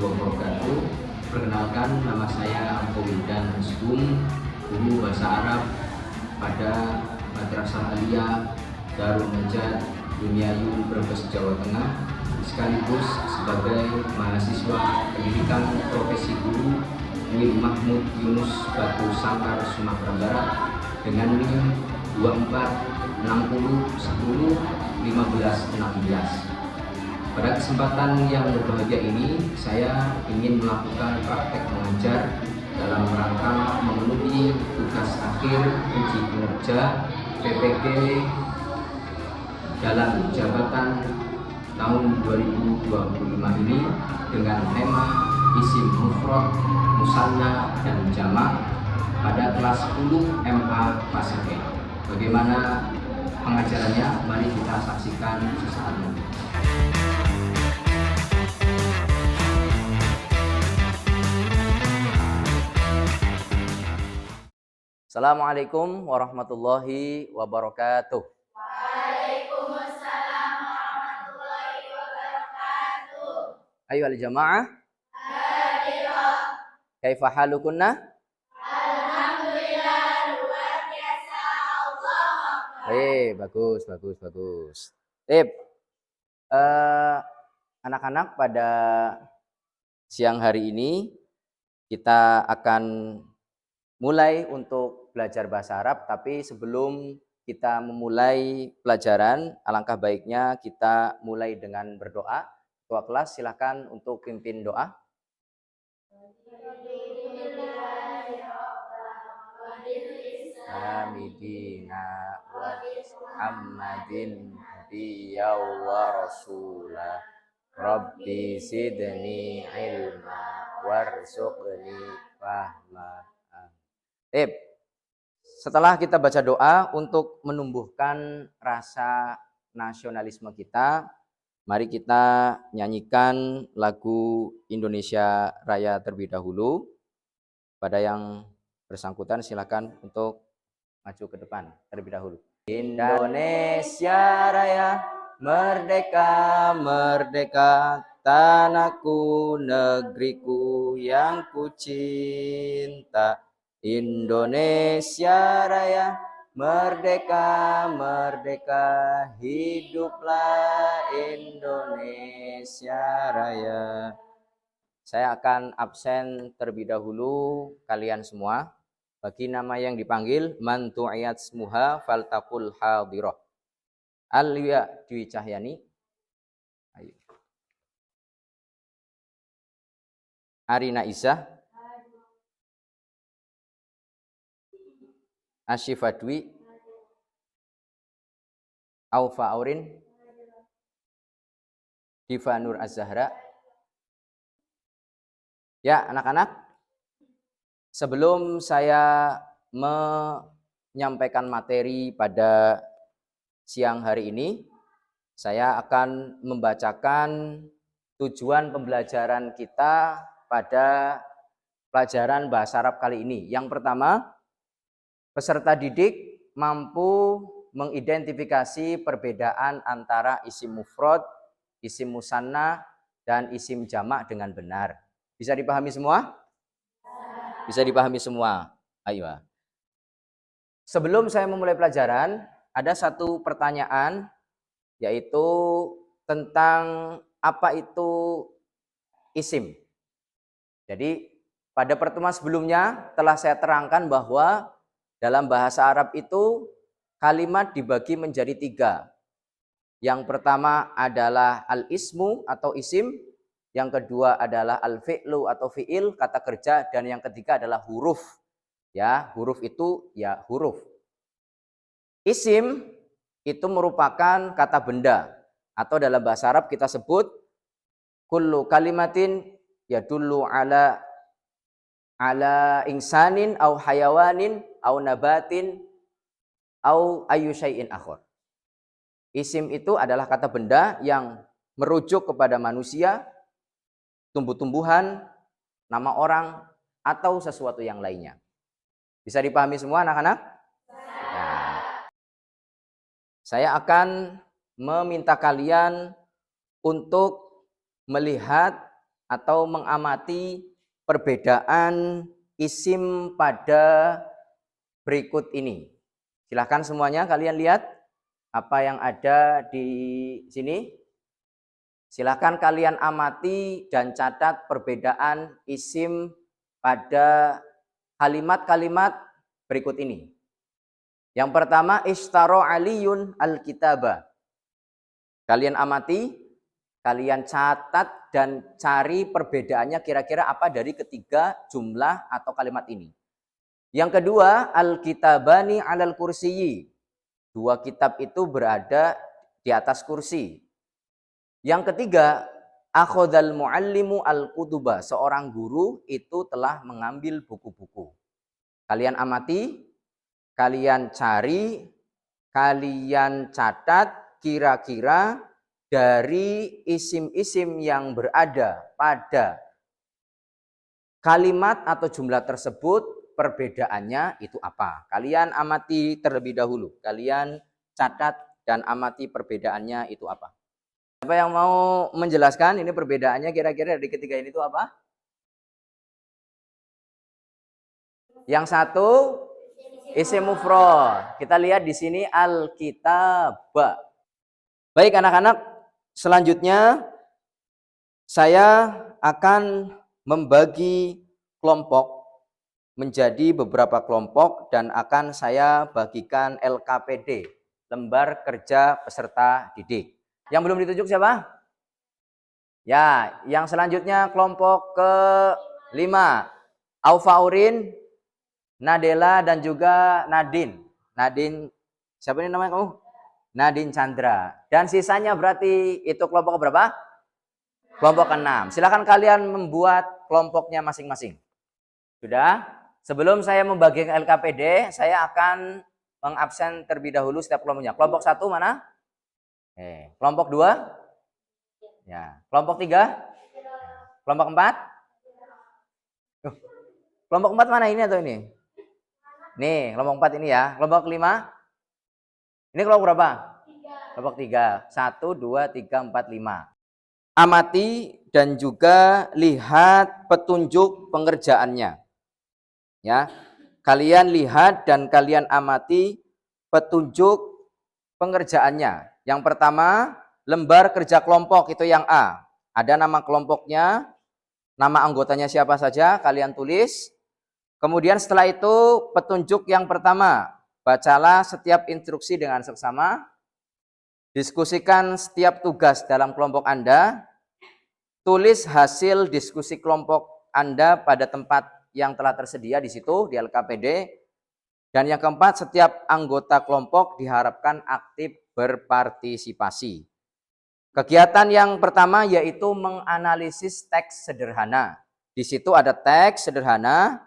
wabarakatuh. Perkenalkan, nama saya Ampo Wildan Hasbum, guru bahasa Arab pada Madrasah Aliyah Darul Najat Bumiayu, Brebes, Jawa Tengah, sekaligus sebagai mahasiswa pendidikan profesi guru UIN Mahmud Yunus Batu Sangkar, Sumatera Barat dengan NIM 2460101516. Pada kesempatan yang berbahagia ini, saya ingin melakukan praktek mengajar dalam rangka memenuhi tugas akhir uji kinerja PPG dalam jabatan tahun 2025 ini dengan tema isim mufrad, musanna, dan jamak pada kelas 10 MA Pasake. Bagaimana pengajarannya? Mari kita saksikan sesaat lagi. Assalamualaikum warahmatullahi wabarakatuh. Waalaikumsalam warahmatullahi wabarakatuh. Ayo al-jamaah. Hadirah. Kaifa halukunna? Alhamdulillah, luar biasa. Allah. Bagus. Anak-anak, pada siang hari ini kita akan mulai untuk belajar bahasa Arab, tapi sebelum kita memulai pelajaran, alangkah baiknya kita mulai dengan berdoa. Ketua kelas silakan untuk pimpin doa. Hamidina wa Muhammadin nabiyya wa rasulah Rabbi zidni ilma warzuqni fahma. Setelah kita baca doa untuk menumbuhkan rasa nasionalisme kita, mari kita nyanyikan lagu Indonesia Raya terlebih dahulu. Pada yang bersangkutan silakan untuk maju ke depan terlebih dahulu. Indonesia Raya, merdeka, merdeka, tanahku, negeriku yang ku cinta. Indonesia Raya, merdeka, merdeka, hiduplah Indonesia Raya. Saya akan absen terlebih dahulu kalian semua. Bagi nama yang dipanggil, man tu'iyat smuha faltaqul hadirah. Alya Dwi Cahyani. Ayo. Arina Isah. Asyifa Dwi. Aufa Aurin. Diva Nur Az-Zahra. Ya, anak-anak, sebelum saya menyampaikan materi pada siang hari ini, saya akan membacakan tujuan pembelajaran kita pada pelajaran bahasa Arab kali ini. Yang pertama, peserta didik mampu mengidentifikasi perbedaan antara isim mufrad, isim musanna, dan isim jamak dengan benar. Bisa dipahami semua? Bisa dipahami semua. Ayo. Sebelum saya memulai pelajaran, ada satu pertanyaan, yaitu tentang apa itu isim. Jadi pada pertemuan sebelumnya telah saya terangkan bahwa dalam bahasa Arab itu kalimat dibagi menjadi 3. Yang pertama adalah al-ismu atau isim, yang kedua adalah al-fi'lu atau fi'il, kata kerja, dan yang ketiga adalah huruf. Ya, huruf itu ya huruf. Isim itu merupakan kata benda, atau dalam bahasa Arab kita sebut kullu kalimatin yadullu ala insanin au hayawanin au nabatin au ayu syai'in akhar. Isim itu adalah kata benda yang merujuk kepada manusia, tumbuh-tumbuhan, nama orang, atau sesuatu yang lainnya. Bisa dipahami semua anak-anak? Nah, saya akan meminta kalian untuk melihat atau mengamati perbedaan isim pada berikut ini. Silahkan semuanya kalian lihat apa yang ada di sini. Silahkan kalian amati dan catat perbedaan isim pada kalimat-kalimat berikut ini. Yang pertama, ishtaro aliyun al-kitaba. Kalian amati, kalian catat dan cari perbedaannya kira-kira apa dari ketiga jumlah atau kalimat ini. Yang kedua, al-kitabani alal kursiyi. Dua kitab itu berada di atas kursi. Yang ketiga, akhadhal muallimu al-kutuba. Seorang guru itu telah mengambil buku-buku. Kalian amati, kalian cari, kalian catat kira-kira dari isim-isim yang berada pada kalimat atau jumlah tersebut, perbedaannya itu apa? Kalian amati terlebih dahulu. Kalian catat dan amati perbedaannya itu apa. Siapa yang mau menjelaskan ini perbedaannya kira-kira dari ketiga ini itu apa? Yang satu isim mufrad. Kita lihat di sini al-kitab. Baik anak-anak, selanjutnya saya akan membagi kelompok menjadi beberapa kelompok dan akan saya bagikan LKPD, lembar kerja peserta didik. Yang belum ditunjuk siapa? Ya, yang selanjutnya kelompok ke-5. Aufaurin, Nadela dan juga Nadine. Nadine, siapa ini namanya kamu? Nadine Chandra. Dan sisanya berarti itu kelompok berapa? Kelompok ke-6. Silakan kalian membuat kelompoknya masing-masing. Sudah? Sebelum saya membagikan LKPD, saya akan mengabsen terlebih dahulu setiap kelompoknya. Kelompok 1 mana? Kelompok 2? Ya. Kelompok 3? Kelompok 4? Kelompok 4 mana ini atau ini? Nih, kelompok 4 ini ya. Kelompok 5? Ini kelompok berapa? 3. Kelompok 3. 1, 2, 3, 4, 5. Amati dan juga lihat petunjuk pengerjaannya. Ya, kalian lihat dan kalian amati petunjuk pengerjaannya. Yang pertama, lembar kerja kelompok itu yang A. Ada nama kelompoknya, nama anggotanya siapa saja, kalian tulis. Kemudian setelah itu petunjuk yang pertama, bacalah setiap instruksi dengan seksama. Diskusikan setiap tugas dalam kelompok Anda. Tulis hasil diskusi kelompok Anda pada tempat yang telah tersedia di situ di LKPD. Dan yang keempat, setiap anggota kelompok diharapkan aktif berpartisipasi. Kegiatan yang pertama yaitu menganalisis teks sederhana. Di situ ada teks sederhana,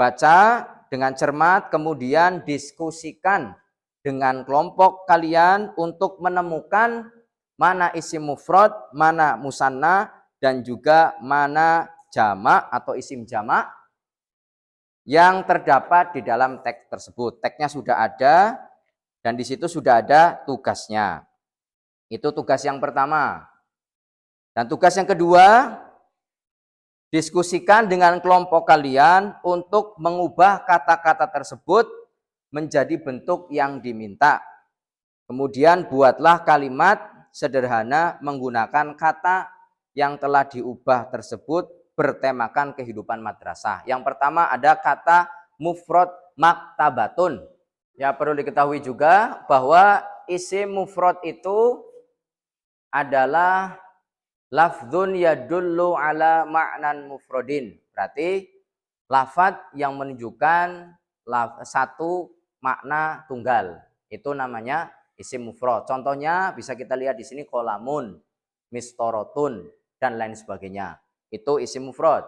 baca dengan cermat, kemudian diskusikan dengan kelompok kalian untuk menemukan mana isim mufrad, mana musanna, dan juga mana jamak atau isim jamak yang terdapat di dalam teks tersebut. Teksnya sudah ada dan di situ sudah ada tugasnya. Itu tugas yang pertama. Dan tugas yang kedua, diskusikan dengan kelompok kalian untuk mengubah kata-kata tersebut menjadi bentuk yang diminta. Kemudian buatlah kalimat sederhana menggunakan kata yang telah diubah tersebut bertemakan kehidupan madrasah. Yang pertama ada kata mufrad maktabatun. Ya, perlu diketahui juga bahwa isim mufrad itu adalah lafdzun yadullu ala ma'nan mufradin. Berarti lafadz yang menunjukkan satu makna tunggal. Itu namanya isim mufrad. Contohnya bisa kita lihat di sini kolamun, mistorotun, dan lain sebagainya. Itu isim mufrad.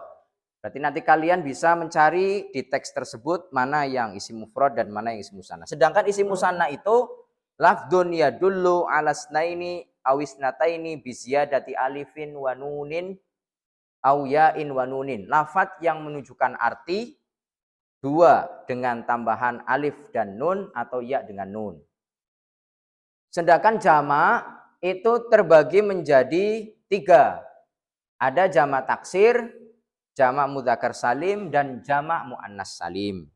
Berarti nanti kalian bisa mencari di teks tersebut mana yang isim mufrad dan mana yang isim musanna. Sedangkan isim musanna itu lafdzun yadullu ala snaini awisnataini biziyadati alifin wa nunin au ya'in wa nunin. Lafadz yang menunjukkan arti dua dengan tambahan alif dan nun atau ya dengan nun. Sedangkan jamak itu terbagi menjadi 3. Ada jamak taksir, jamak mudzakkar salim, dan jamak muannas salim.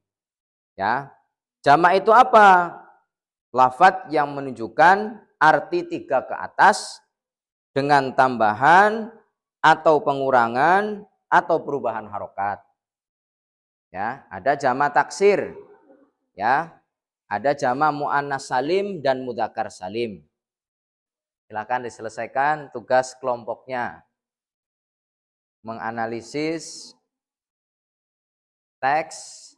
Ya. Jamak itu apa? Lafadz yang menunjukkan arti 3 ke atas dengan tambahan atau pengurangan atau perubahan harokat. Ya, ada jamak taksir. Ya. Ada jamak muannas salim dan mudzakkar salim. Silakan diselesaikan tugas kelompoknya. Menganalisis teks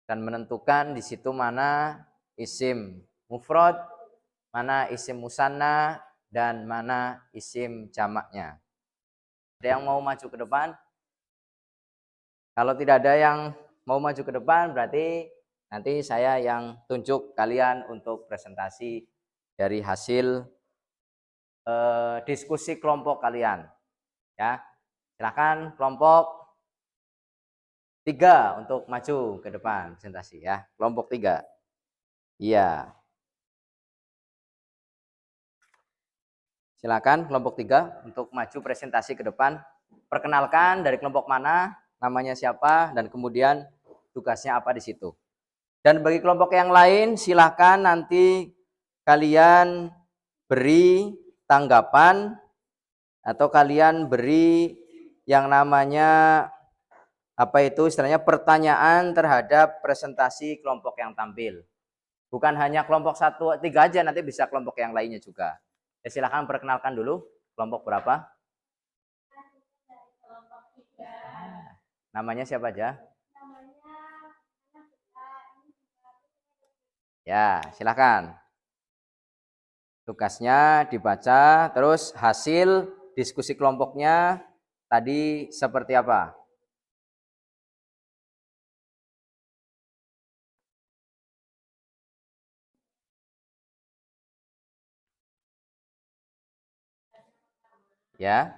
dan menentukan di situ mana isim mufrad, mana isim musanna, dan mana isim jamaknya. Ada yang mau maju ke depan? Kalau tidak ada yang mau maju ke depan, berarti nanti saya yang tunjuk kalian untuk presentasi dari hasil diskusi kelompok kalian. Ya, silakan kelompok 3 untuk maju ke depan presentasi ya. Kelompok 3. Iya. Silakan kelompok 3 untuk maju presentasi ke depan. Perkenalkan dari kelompok mana, namanya siapa, dan kemudian tugasnya apa di situ. Dan bagi kelompok yang lain, silakan nanti kalian beri tanggapan atau kalian beri yang namanya apa itu istilahnya pertanyaan terhadap presentasi kelompok yang tampil. Bukan hanya kelompok 1, 3 aja, nanti bisa kelompok yang lainnya juga. Ya, silakan perkenalkan dulu kelompok berapa? Namanya siapa aja? Ya, silakan. Tugasnya dibaca, terus hasil diskusi kelompoknya tadi seperti apa? Ya.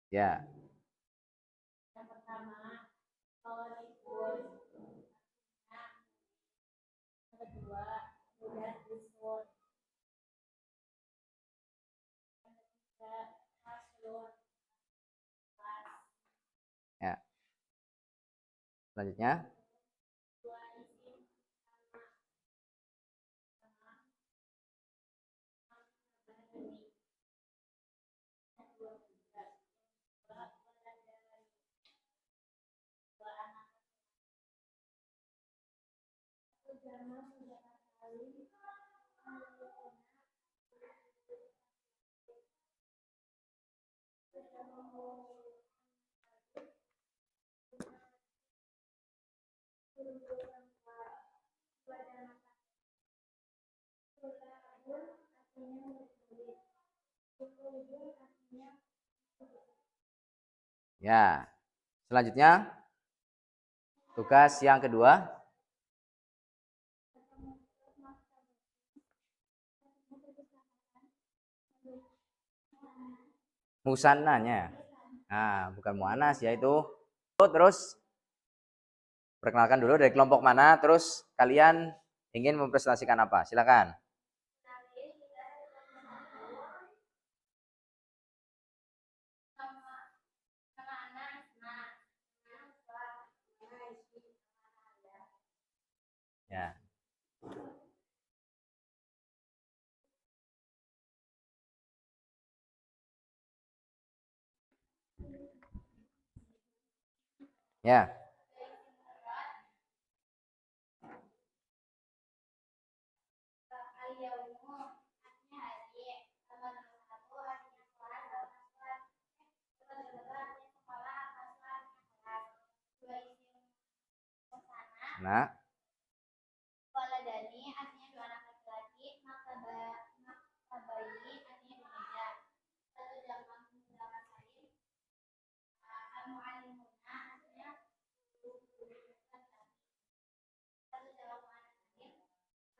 Ya. Yang pertama, kalau dispun, yang kedua, mudah dispun, yang ketiga, masyhur, Ya. Selanjutnya. dua isim sama ini, yang dua tiga, dua pelajaran, dua anak, satu jamaah sudah kali, Ya. Selanjutnya tugas yang kedua. Musannanya. Nah, bukan muannas yaitu terus perkenalkan dulu dari kelompok mana, terus kalian ingin mempresentasikan apa? Silakan. Ya. Ya. Nah, Waladani artinya dua anak laki-laki, maktabai artinya dua meja, satu jamaah mudzakkar salim, al-muallimuna artinya guru laki-laki, satu jamaah muannas salim,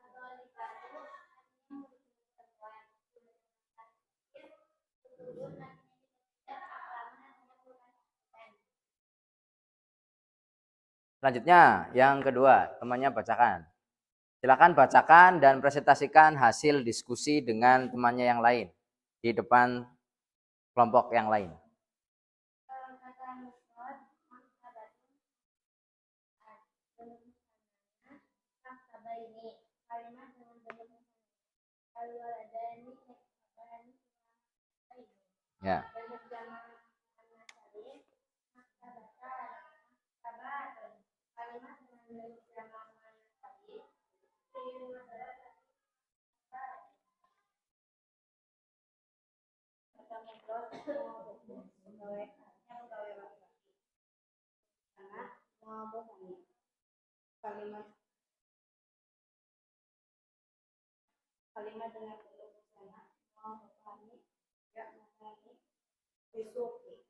al-ghalibatu artinya murid-murid perempuan, guru laki-laki, guru artinya kita alaman artinya puluhan. selanjutnya yang kedua, temannya bacakan. Silakan bacakan dan presentasikan hasil diskusi dengan temannya yang lain di depan kelompok yang lain. Kata mufrad maktabatun maktabaini kalimat dengan bentuk al-waladani maktabani Ya. bentuk jamak muannas salim maktabatan maktabatun kalimat dengan bentuk jamak muannas salim fi'il mudhari pertama terus pegawai laki-laki anak mu'abahani kalimat kalimat dengan bentuk musana mu'abahani ya musani disuki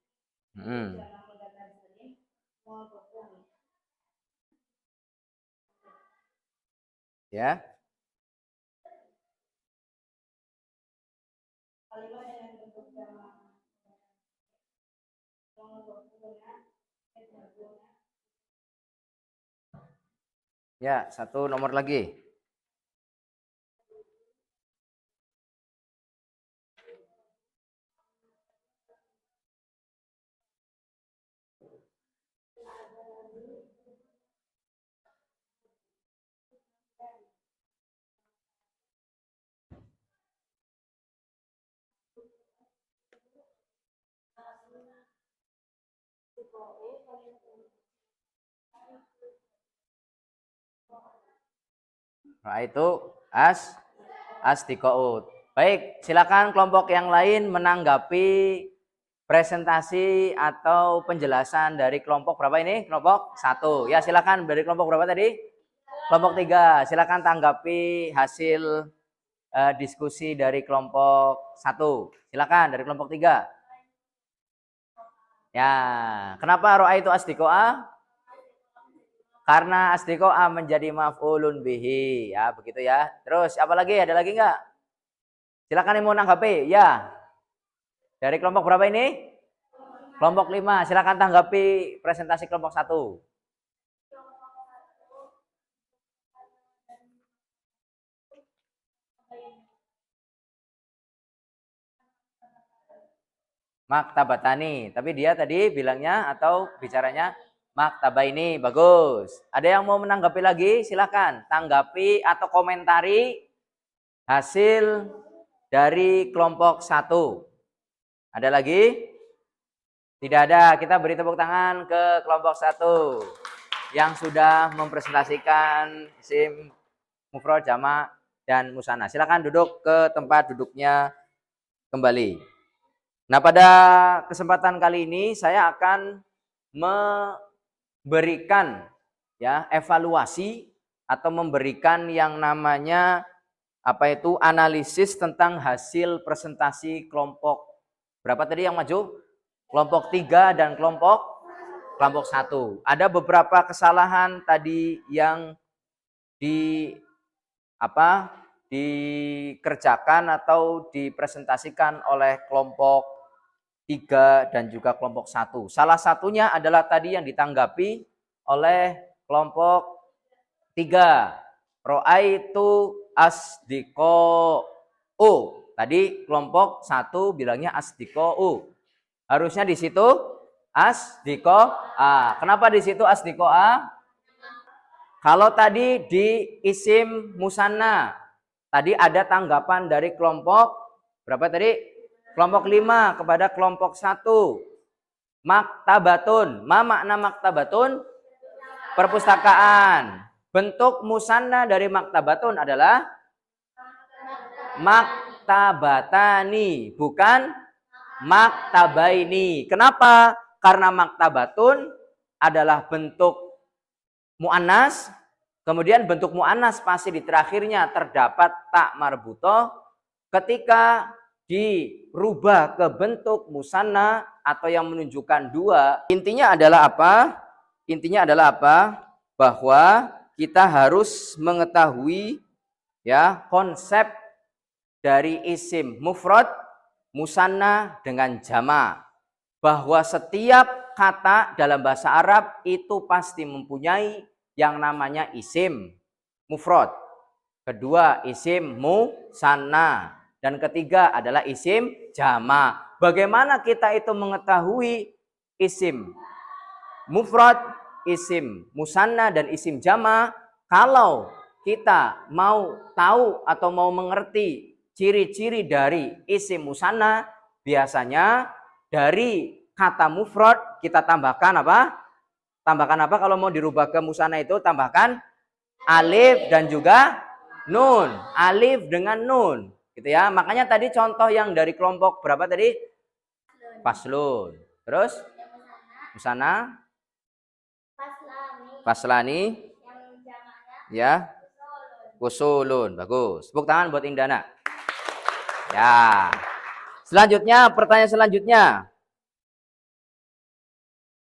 jamak mudzakkar salim mu'abahani Ya. kalimat dengan bentuk jamak mu'abahana Ya, satu nomor lagi. Nah, itu asdiqaut. Baik, silakan kelompok yang lain menanggapi presentasi atau penjelasan dari kelompok berapa ini? Kelompok 1. Ya, silakan dari kelompok berapa tadi? Kelompok 3. Silakan tanggapi hasil diskusi dari kelompok 1. Silakan dari kelompok 3. Ya, kenapa ro'a itu asdiqo'a? Karena asdiqo'a menjadi maf'ulun bihi. Ya, begitu ya. Terus apa lagi? Ada lagi enggak? Silakan yang mau nanggapi. Ya. Dari kelompok berapa ini? Kelompok 5. Silakan tanggapi presentasi kelompok 1. Maktabatani. Tapi dia tadi bilangnya atau bicaranya maktabaini. Bagus. Ada yang mau menanggapi lagi? Silakan tanggapi atau komentari hasil dari kelompok 1. Ada lagi? Tidak ada. Kita beri tepuk tangan ke kelompok 1 yang sudah mempresentasikan isim, mufrad, jamak, dan musanna. Silakan duduk ke tempat duduknya kembali. Nah, pada kesempatan kali ini saya akan memberikan ya evaluasi atau memberikan yang namanya analisis tentang hasil presentasi kelompok berapa tadi yang maju? Kelompok 3 dan kelompok 1. Ada beberapa kesalahan tadi yang dikerjakan atau dipresentasikan oleh kelompok 3 dan juga kelompok 1. Salah satunya adalah tadi yang ditanggapi oleh kelompok 3. Ro'aitu asdiqo'u. Tadi kelompok 1 bilangnya asdiqo'u. Harusnya di situ asdiqo'a. Kenapa di situ asdiqo'a? Kalau tadi di isim musanna, tadi ada tanggapan dari kelompok berapa tadi? Kelompok 5 kepada kelompok 1. Maktabatun. Ma makna maktabatun? Perpustakaan. Bentuk musanna dari maktabatun adalah maktabatani, bukan maktabaini. Kenapa? Karena maktabatun adalah bentuk mu'annas, kemudian bentuk mu'annas pasti di terakhirnya terdapat tak marbutoh. Ketika dirubah ke bentuk musanna atau yang menunjukkan 2, intinya adalah apa? Intinya adalah apa? Bahwa kita harus mengetahui ya konsep dari isim mufrad, musanna dengan jama'. Bahwa setiap kata dalam bahasa Arab itu pasti mempunyai yang namanya isim mufrad. kedua isim musanna, dan ketiga adalah isim jama. Bagaimana kita itu mengetahui isim mufrad, isim musanna, dan isim jama? Kalau kita mau tahu atau mau mengerti ciri-ciri dari isim musanna, biasanya dari kata mufrad kita tambahkan apa? Tambahkan apa kalau mau dirubah ke musanna itu? Tambahkan alif dan juga nun. Alif dengan nun. Gitu ya. Makanya tadi contoh yang dari kelompok berapa tadi? Faslun. Terus? Musanna? Faslani. Ya. Usulun. Bagus. Tepuk tangan buat Indana. Ya. Selanjutnya, pertanyaan selanjutnya.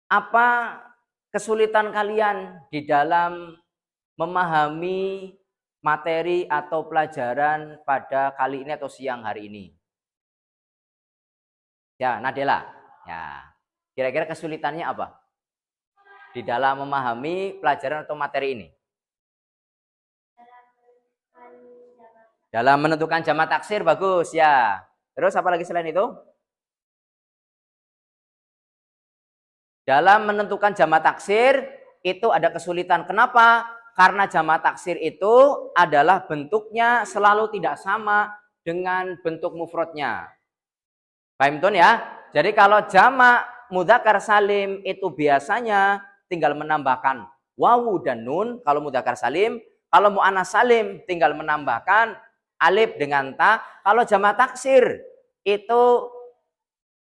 Apa kesulitan kalian di dalam memahami materi atau pelajaran pada kali ini atau siang hari ini? Ya, Nadela. Ya. Kira-kira kesulitannya apa? Di dalam memahami pelajaran atau materi ini? Dalam menentukan jamak taksir, bagus ya. Terus apa lagi selain itu? Dalam menentukan jamak taksir itu ada kesulitan. Kenapa? Karena jamak taksir itu adalah bentuknya selalu tidak sama dengan bentuk mufradnya. Paham Tun ya? Jadi kalau jamak mudzakkar salim itu biasanya tinggal menambahkan wawu dan nun kalau mudzakkar salim. Kalau muannats salim tinggal menambahkan alif dengan ta. Kalau jamak taksir itu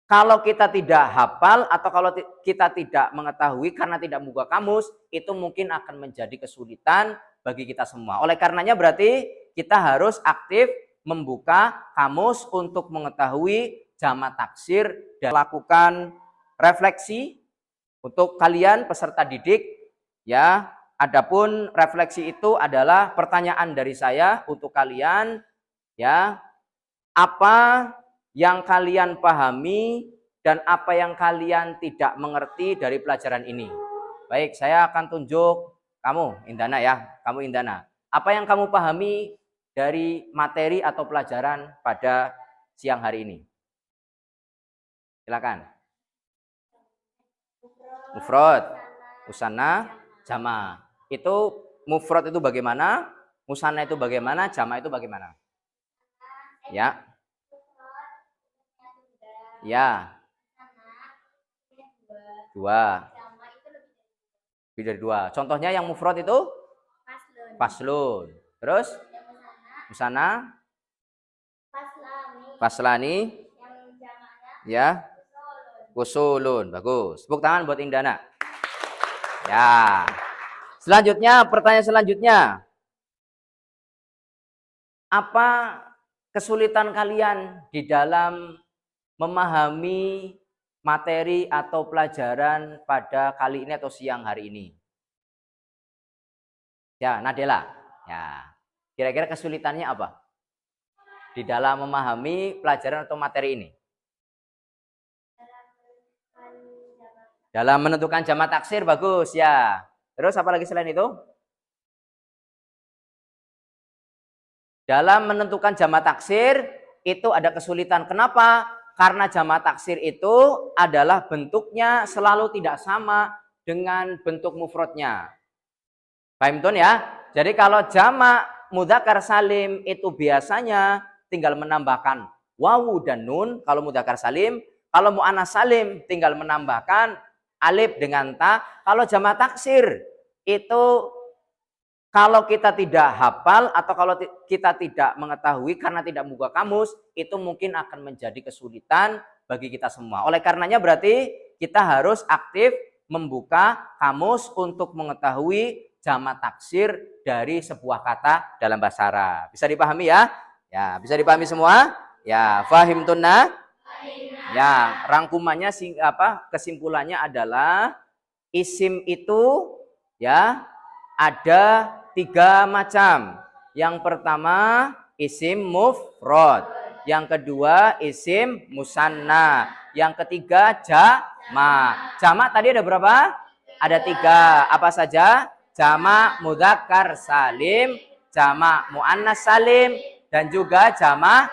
kalau kita tidak hafal atau kalau kita tidak mengetahui karena tidak membuka kamus, itu mungkin akan menjadi kesulitan bagi kita semua. Oleh karenanya berarti kita harus aktif membuka kamus untuk mengetahui jamak taksir dan lakukan refleksi untuk kalian peserta didik ya. Adapun refleksi itu adalah pertanyaan dari saya untuk kalian ya. Apa yang kalian pahami dan apa yang kalian tidak mengerti dari pelajaran ini? Baik, saya akan tunjuk kamu Indana ya. Kamu Indana. Apa yang kamu pahami dari materi atau pelajaran pada siang hari ini? Silakan. Mufrad, musanna, jama. Itu mufrad itu bagaimana? Musanna itu bagaimana? Jama itu bagaimana? Ya. Ya. Dua. Lebih dari dua. Contohnya yang mufrad itu? Faslun. Terus? Musanna? Faslani. Ya. Usulun. Bagus. Tepuk tangan buat Indana. Ya. Selanjutnya, pertanyaan selanjutnya. Apa kesulitan kalian di dalam memahami materi atau pelajaran pada kali ini atau siang hari ini? Ya, Nadela. Ya. Kira-kira kesulitannya apa? Di dalam memahami pelajaran atau materi ini? Dalam menentukan jamak taksir, bagus ya. Terus apa lagi selain itu? Dalam menentukan jamak taksir itu ada kesulitan. Kenapa? Karena jamak taksir itu adalah bentuknya selalu tidak sama dengan bentuk mufradnya. Paham Tun ya? Jadi kalau jamak mudzakkar salim itu biasanya tinggal menambahkan wawu dan nun kalau mudzakkar salim. Kalau muannats salim tinggal menambahkan alif dengan ta. Kalau jamak taksir itu kalau kita tidak hafal atau kalau kita tidak mengetahui karena tidak membuka kamus, itu mungkin akan menjadi kesulitan bagi kita semua. Oleh karenanya berarti kita harus aktif membuka kamus untuk mengetahui jamak taksir dari sebuah kata dalam bahasa Arab. Bisa dipahami ya? Ya, bisa dipahami semua? Ya, fahim tunna? Ya, rangkumannya kesimpulannya adalah isim itu ya ada 3 macam. Yang pertama isim mufrad, yang kedua isim musanna, yang ketiga jamak. Jamak tadi ada berapa? Ada 3. Apa saja? Jamak mudzakkar salim, jamak muannas salim, dan juga jamak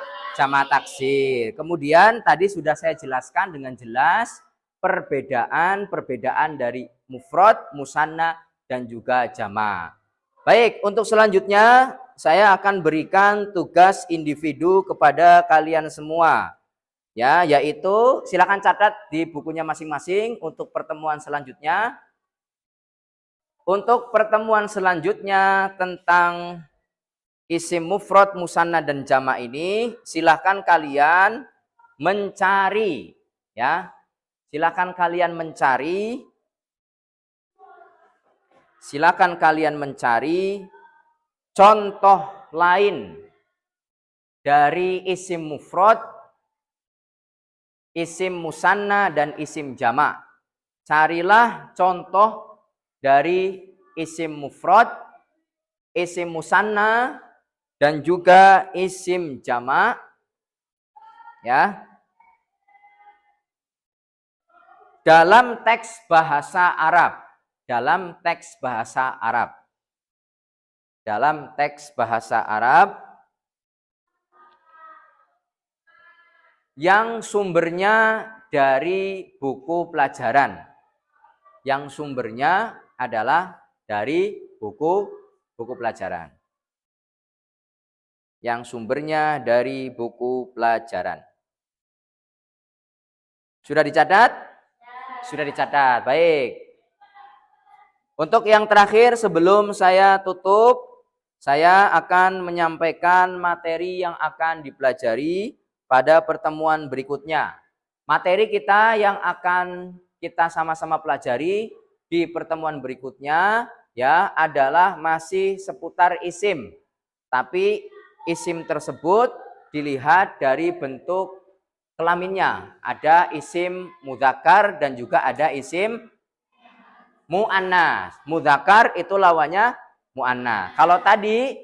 taksir. Kemudian tadi sudah saya jelaskan dengan jelas perbedaan dari mufrad, musanna, dan juga jamak. Baik, untuk selanjutnya saya akan berikan tugas individu kepada kalian semua. Ya, yaitu silakan catat di bukunya masing-masing untuk pertemuan selanjutnya. Untuk pertemuan selanjutnya tentang isim mufrad, musanna, dan jamak ini, silakan kalian mencari, ya. Silakan kalian mencari contoh lain dari isim mufrad, isim musanna, dan isim jamak. Carilah contoh dari isim mufrad, isim musanna, dan juga isim jamak, ya, dalam teks bahasa Arab. Dalam teks bahasa Arab yang sumbernya dari buku pelajaran. Yang sumbernya adalah dari buku pelajaran. Yang sumbernya dari buku pelajaran. Sudah dicatat? Sudah dicatat. Baik. Untuk yang terakhir sebelum saya tutup, saya akan menyampaikan materi yang akan dipelajari pada pertemuan berikutnya. Materi kita yang akan kita sama-sama pelajari di pertemuan berikutnya ya adalah masih seputar isim. Tapi isim tersebut dilihat dari bentuk kelaminnya. Ada isim mudzakkar dan juga ada isim mu'annas. Mudzakkar itu lawannya mu'annas. Kalau tadi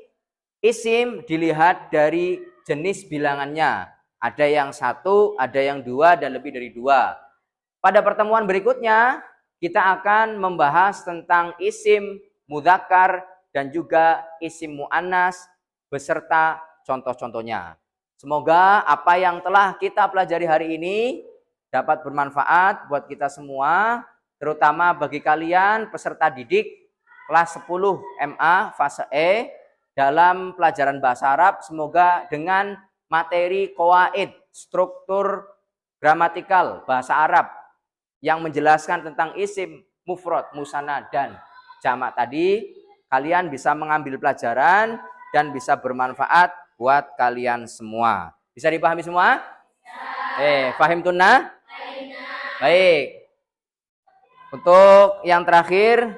isim dilihat dari jenis bilangannya. Ada yang 1, ada yang 2, dan lebih dari 2. Pada pertemuan berikutnya, kita akan membahas tentang isim mudzakkar dan juga isim mu'annas beserta contoh-contohnya. Semoga apa yang telah kita pelajari hari ini dapat bermanfaat buat kita semua, terutama bagi kalian peserta didik kelas 10 MA fase E dalam pelajaran bahasa Arab. Semoga dengan materi qawaid, struktur gramatikal bahasa Arab yang menjelaskan tentang isim, mufrad, musanna, dan jamak tadi, kalian bisa mengambil pelajaran dan bisa bermanfaat buat kalian semua. Bisa dipahami semua? Fahim tunna? Baik. Untuk yang terakhir,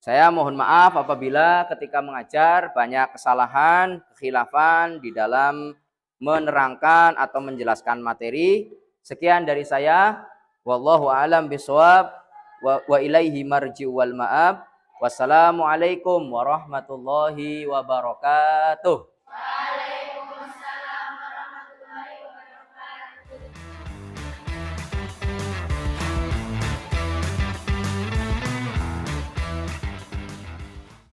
saya mohon maaf apabila ketika mengajar banyak kesalahan, kekhilafan di dalam menerangkan atau menjelaskan materi. Sekian dari saya. Wallahu a'lam bishawab wa ilaihi marji'u wal ma'ab. Wassalamualaikum warahmatullahi wabarakatuh.